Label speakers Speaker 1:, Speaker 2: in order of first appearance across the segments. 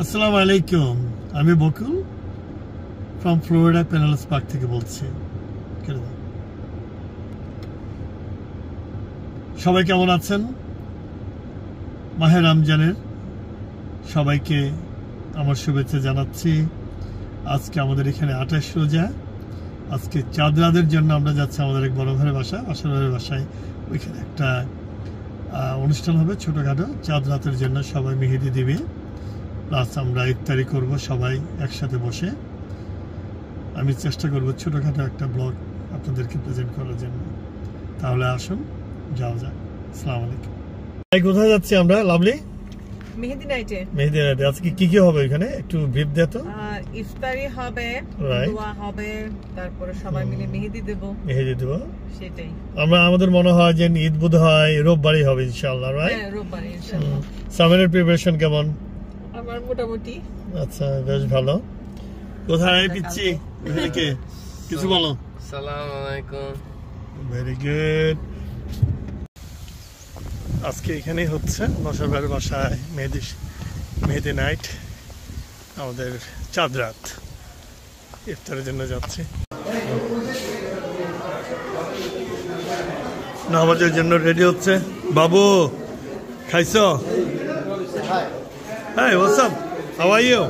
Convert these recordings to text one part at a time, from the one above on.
Speaker 1: আসসালামু আলাইকুম, আমি বকুল ফ্রম ফ্লোরিডা পেনালস পার্ক থেকে বলছি। সবাই কেমন আছেন? মাহে রমজানের সবাইকে আমার শুভেচ্ছা জানাচ্ছি। আজকে আমাদের এখানে 28 রোজা। আজকে চাঁদ রাতের জন্য আমরা যাচ্ছি আমাদের এক বড় ভাইয়ের বাসা, আশারের বাসায়। ওইখানে একটা অনুষ্ঠান হবে ছোটোখাটো চাঁদ রাতের জন্য, সবাই মেহেদি দিবে, প্লাস আমরা ইফতারি করব সবাই একসাথে বসে। আমি চেষ্টা করব ছোটোখাটো একটা ব্লগ আপনাদেরকে প্রেজেন্ট করার জন্য। তাহলে আসুন যাওয়া যাক। আসসালামু আলাইকুম। কোথায় যাচ্ছি আমরা? লাভলি
Speaker 2: মেহেদি নাইটে।
Speaker 1: মেহেদি নাইটে আজকে কি কি হবে এখানে একটু ব্রিফ দে তো।
Speaker 2: ইফতারি হবে, দোয়া হবে, তারপরে সবাই মিলে মেহেদি দেব। সেটাই
Speaker 1: আমরা আমাদের মনে হয় যে ঈদ বোধ হয় রোববারই হবে ইনশাআল্লাহ, রাইট?
Speaker 2: হ্যাঁ, রোববারই ইনশাআল্লাহ।
Speaker 1: সামারের প্রিপারেশন কেমন?
Speaker 2: আমার মোটামুটি।
Speaker 1: আচ্ছা, বেশ ভালো। কোথায় পিচ্ছি এখানে কিছু বলো।
Speaker 3: আসসালামু আলাইকুম।
Speaker 1: Very good. আজকে এখানেই হচ্ছে নশাবের বাসায় মেহেদি নাইট, আমাদের চাঁদ রাত। ইফতারের জন্য যাচ্ছি, নামাজের জন্য রেডি হচ্ছে। বাবু খাইছো? Hi, what's up, how are you?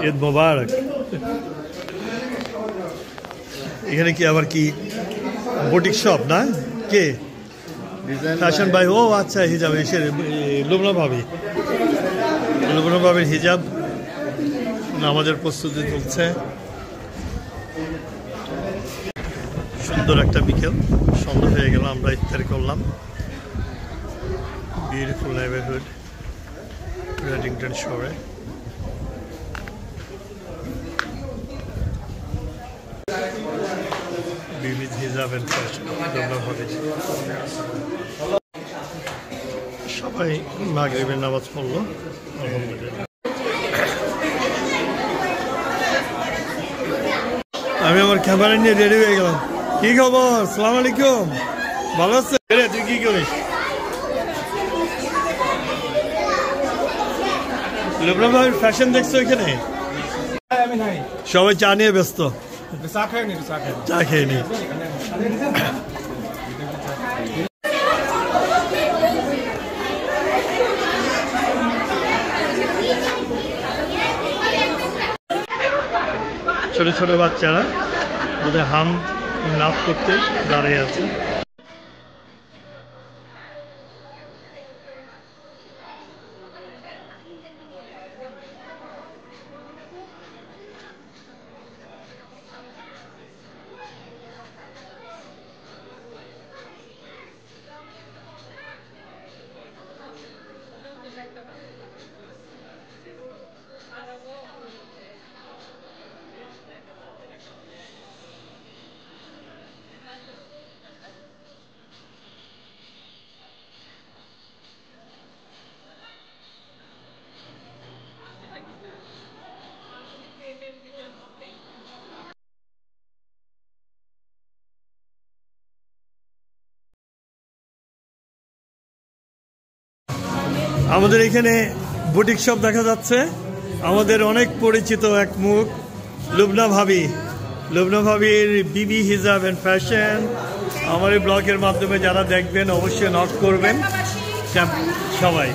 Speaker 1: Eid মোবারক। এখানে কি আবার কি বুটিক শপ না? কে ফ্যাশন বাই? ও আচ্ছা, হিজাব এসে লুবনা ভাবির হিজাব। নামাজের প্রস্তুতি চলছে। সুন্দর একটা বিকেল, সন্ধ্যা হয়ে গেল, আমরা ইফতারি করলাম। বিউটিফুল নেইবারহুড রেডিংটন শহরে। বিবিধ হিজাব এন্ড ফ্যাশন, সবাই মাগরিবের নামাজ পড়লো আলহামদুলিল্লাহ। আমি আমার ক্যামেরা নিয়ে রেডি হয়ে গেলাম। কি খবর? সালাম আলাইকুম। ভালো আছে? তুই কি করিস? লুবনার ফ্যাশন দেখছো এখানে? সবাই চা নিয়ে ব্যস্ত, চা খেয়ে নি। ছোট ছোট বাচ্চারা ওদের হাম নাচ করতে দাঁড়িয়ে আছে। আমাদের এখানে বুটিক শপ দেখা যাচ্ছে। আমাদের অনেক পরিচিত এক মুখ, লুবনা ভাবির বিবি হিজাব এন্ড ফ্যাশন। আমার এই ব্লগের মাধ্যমে যারা দেখবেন অবশ্যই নক করবেন সবাই।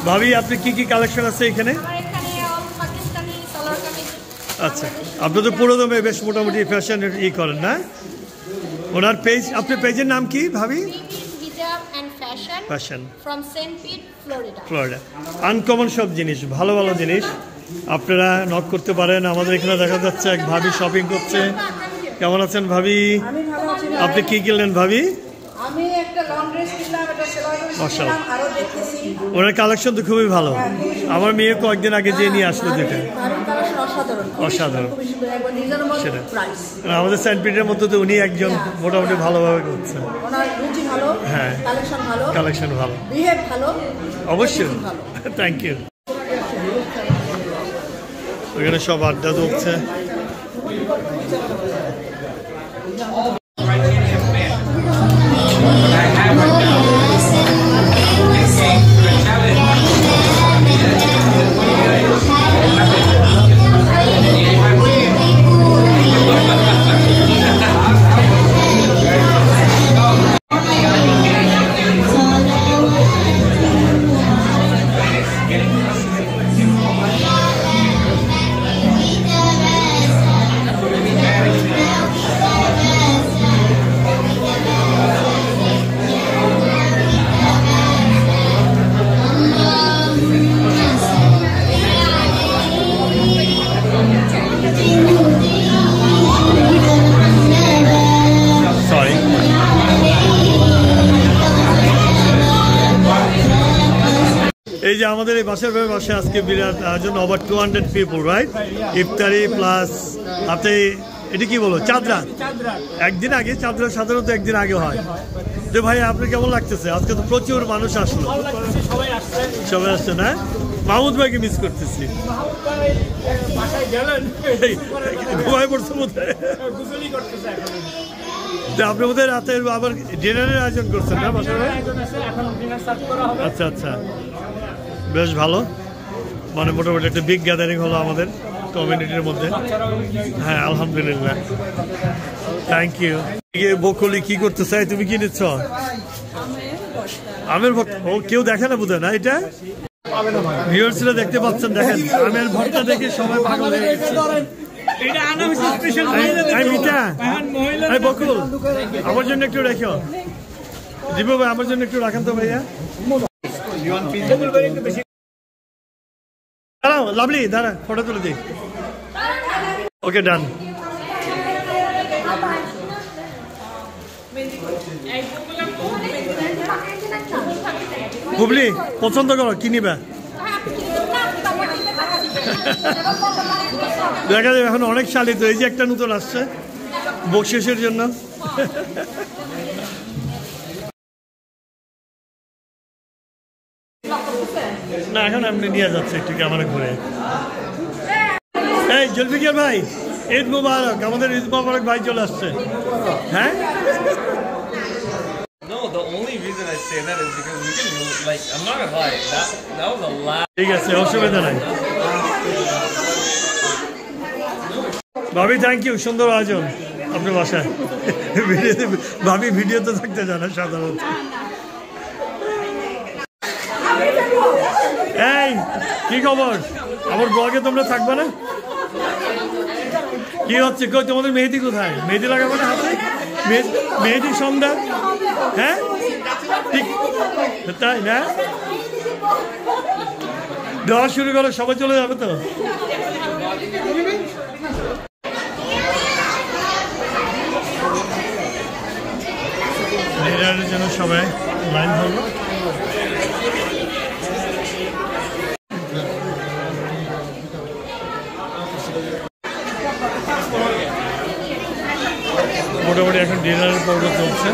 Speaker 1: ভাবি, আপনি কি কি কালেকশন আছে এখানে? আচ্ছা, আপনি তো পুরোদমে বেশ মোটামুটি ফ্যাশন করেন না? ওনার পেজ, আপনার পেজের নাম কি ভাবি? Fashion from Saint Pete, Florida. Uncommon সব জিনিস, ভালো ভালো জিনিস আপনারা নক করতে পারেন। আমাদের এখানে দেখা যাচ্ছে এক ভাবি শপিং করছে। কেমন আছেন ভাবি? আপনি কি কিনলেন ভাবি?
Speaker 4: আমি একটা লং ড্রেস কিনলাম, এটা সেলাই করে
Speaker 1: মাশাআল্লাহ,
Speaker 4: আরো দেখতেছি।
Speaker 1: ওনার কালেকশন তো খুবই ভালো। আমার মেয়ে কয়েকদিন আগে যে নিয়ে আসলো যেটা অসাধারণ। সেটা আমাদের সেন্ট পিটারের মধ্যে তো উনি একজন মোটামুটি ভালোভাবে করছে। হ্যাঁ, কালেকশন ভালো, অবশ্যই। Thank you. ওখানে সব আড্ডা চলছে। এই যে আমাদের এই বাসার পাশে আজকে বিরাট আয়োজন, ওভার 200 পিপল, রাইট? ইফতারি প্লাস হাতে এটা কি বলো, চাঁদরা একদিন আগে, চাঁদরা সাধারণত একদিন আগে হয়। যে ভাই আপনি কেমন লাগতেছে? আজকে তো প্রচুর মানুষ আসলো, সবাই আসছে না? মাহমুদ ভাইকে মিস করতেছি, ঘুমায় পড়ছে বোধহয়। আপনি বোধহয় রাতে আবার ডিনারের আয়োজন করছেন না বাসায়? আচ্ছা আচ্ছা, বেশ ভালো, মানে মোটামুটি একটা বিগ গ্যাদারিং হলো আমাদের কমিউনিটির মধ্যে। হ্যাঁ আলহামদুলিল্লাহ, থ্যাংক ইউ। বকুলি কি করতে চাই, তুমি কি নিচ্ছ? আমের ভর্তা। ও কেউ দেখে না বোধহয় না এটা, ভিউয়ার্সরা দেখতে পাচ্ছেন, দেখেন আমের ভর্তা দেখে সবাই পাগল হয়ে গেছে। বকুল আমার জন্য একটু রেখো, দিবু ভাই আমার জন্য একটু রাখেন তো ভাইয়া। দাঁড়াও লাভলি, দাঁড়া ফটো তুলে দিই। ওকে ডান। বুবলি পছন্দ করো, কি নিবা? দেখা যাবে, এখন অনেক শালিত। এই যে একটা নতুন আসছে বকশিসের জন্য। না এখন এমনি নিয়ে যাচ্ছে একটু ক্যামেরা ঘুরে। এই জুলফিকার ভাই, ঈদ মুবারক। আমাদের ঈদ মুবারক ভাই চলে আসছে। হ্যাঁ
Speaker 3: The only reason I say that is because we can, like, I'm not gonna lie, that was a lot.
Speaker 1: ঠিক আছে, অসুবিধা নাই ভাবি, থ্যাংক ইউ, সুন্দর আয়োজন আপনার বাসায়। ভাবি ভিডিওতে থাকতে জানা সাধারণত। এই কি খবর, আমার ব্লগে তোমরা থাকবে না? কি হচ্ছে, কই তোমাদের মেহেদি কোথায়? মেহেদি লাগাবো না হাতে? মেহেদি সন্ধ্যা, হ্যাঁ ঠিক তাই না? দেওয়া শুরু করো, সবাই চলে যাবে তো। ডিনারের জন্য সবাই লাইন ধরলো। মোটামুটি এখন ডিনারের পর্ব চলছে।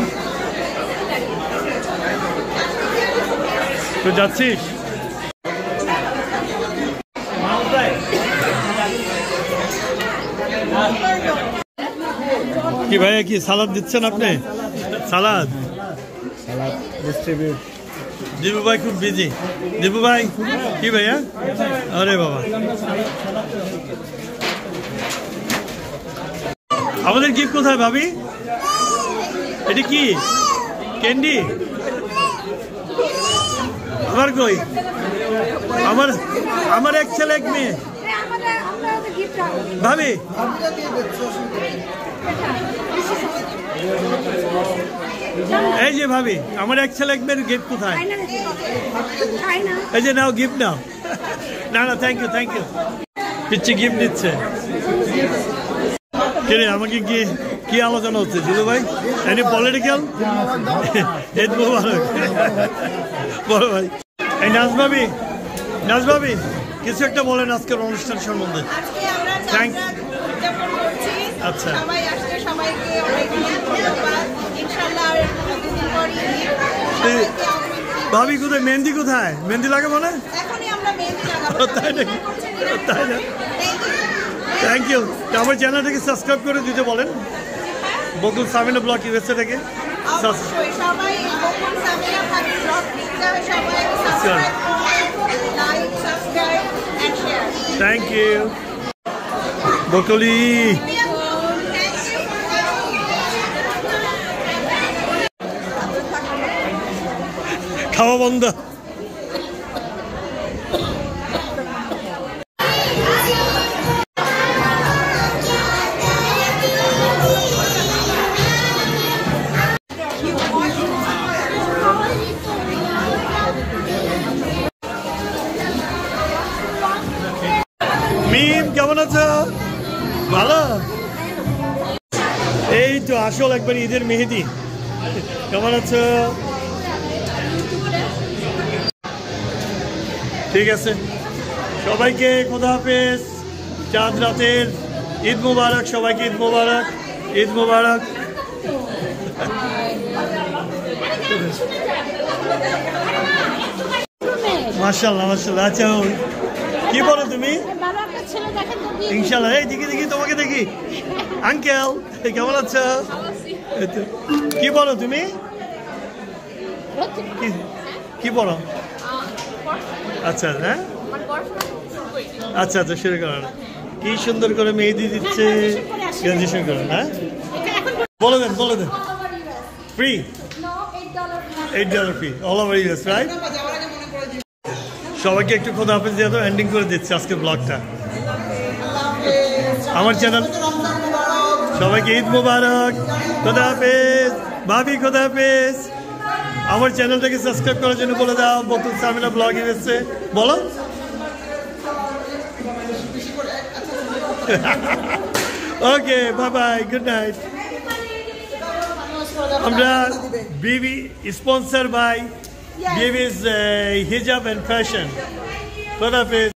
Speaker 1: তো যাচ্ছিস? কি ভাইয়া, কি সালাদ দিচ্ছেন আপনি? সালাদ ডিস্ট্রিবিউট। দীপু ভাই খুব বিজি। দীপু ভাই কি ভাইয়া? আরে বাবা, আমাদের গিফট কোথায় ভাবি? এটা কি ক্যান্ডি? আমার কই? আমার এক ছেলে এক মেয়ে। ভাবি এই যে ভাবি, আমার এক ছেলে এক মেয়ের গিফট কোথায়? এই যে নাও গিফট নাও। না না থ্যাংক ইউ, থ্যাংক ইউ। পিচ্ছি গিফট দিচ্ছে। কিরে আমাকে কি আলোচনা হচ্ছে জিলু ভাই? Any political? ঈদ মুবারক বড় ভাই। এই নাজভাবি কিছু একটা বলেন আজকের অনুষ্ঠান সম্বন্ধে। থ্যাংক আচ্ছা ভাবি কোথায়? মেহেন্দি কোথায়? মেহেন্দি লাগাবো না? তাই নাকি? তাই না? Thank you. আমার চ্যানেলটাকে সাবস্ক্রাইব করে দিতে বলেন, বকুল সামিনা ব্লগ ইউএসএটাকে। Thank you Bakuli. খাওয়া বন্ধ। মিম কেমন আছো? ভালো। এই তো আসল একবার ঈদের মেহেদি। কেমন আছো? ঠিক আছে, সবাইকে খোদা হাফেজ। চাঁদ রাতের ঈদ মুবারক, সবাইকে ঈদ মুবারক, ঈদ মুবারক। মাশাআল্লাহ মাশাআল্লাহ। আচ্ছা কি বলো তুমি? ইনশাআল্লাহ। এই দেখি দেখি তোমাকে দেখি। আঙ্কেল কেমন আছো? কি বলো তুমি? কি বলো? আচ্ছা হ্যাঁ আচ্ছা আচ্ছা, শুরু করেন। কি সুন্দর করে মেহেদি দিচ্ছে, গ্রাজুয়েশন করেন। হ্যাঁ বলে দেন বলে দেন। ফ্রি, $8 ফি, অল ওভার ইউএস, রাইট? সবাইকে একটু খোদা হাফেজ দিয়ে দাও, এন্ডিং করে দিচ্ছি আজকে ব্লগটা। আমার চ্যানেল, সবাইকে ঈদ মুবারক, খোদা হাফেজ। ভাবি খোদা হাফেজ। আমার চ্যানেলটাকে সাবস্ক্রাইব করার জন্য বলে দাও। বতুল সামিনা ব্লগিং এসছে, বলো। Okay, bye bye, good night. আমরা Bibi sponsor by Bibi's hijab and fashion. খোদা হাফেজ।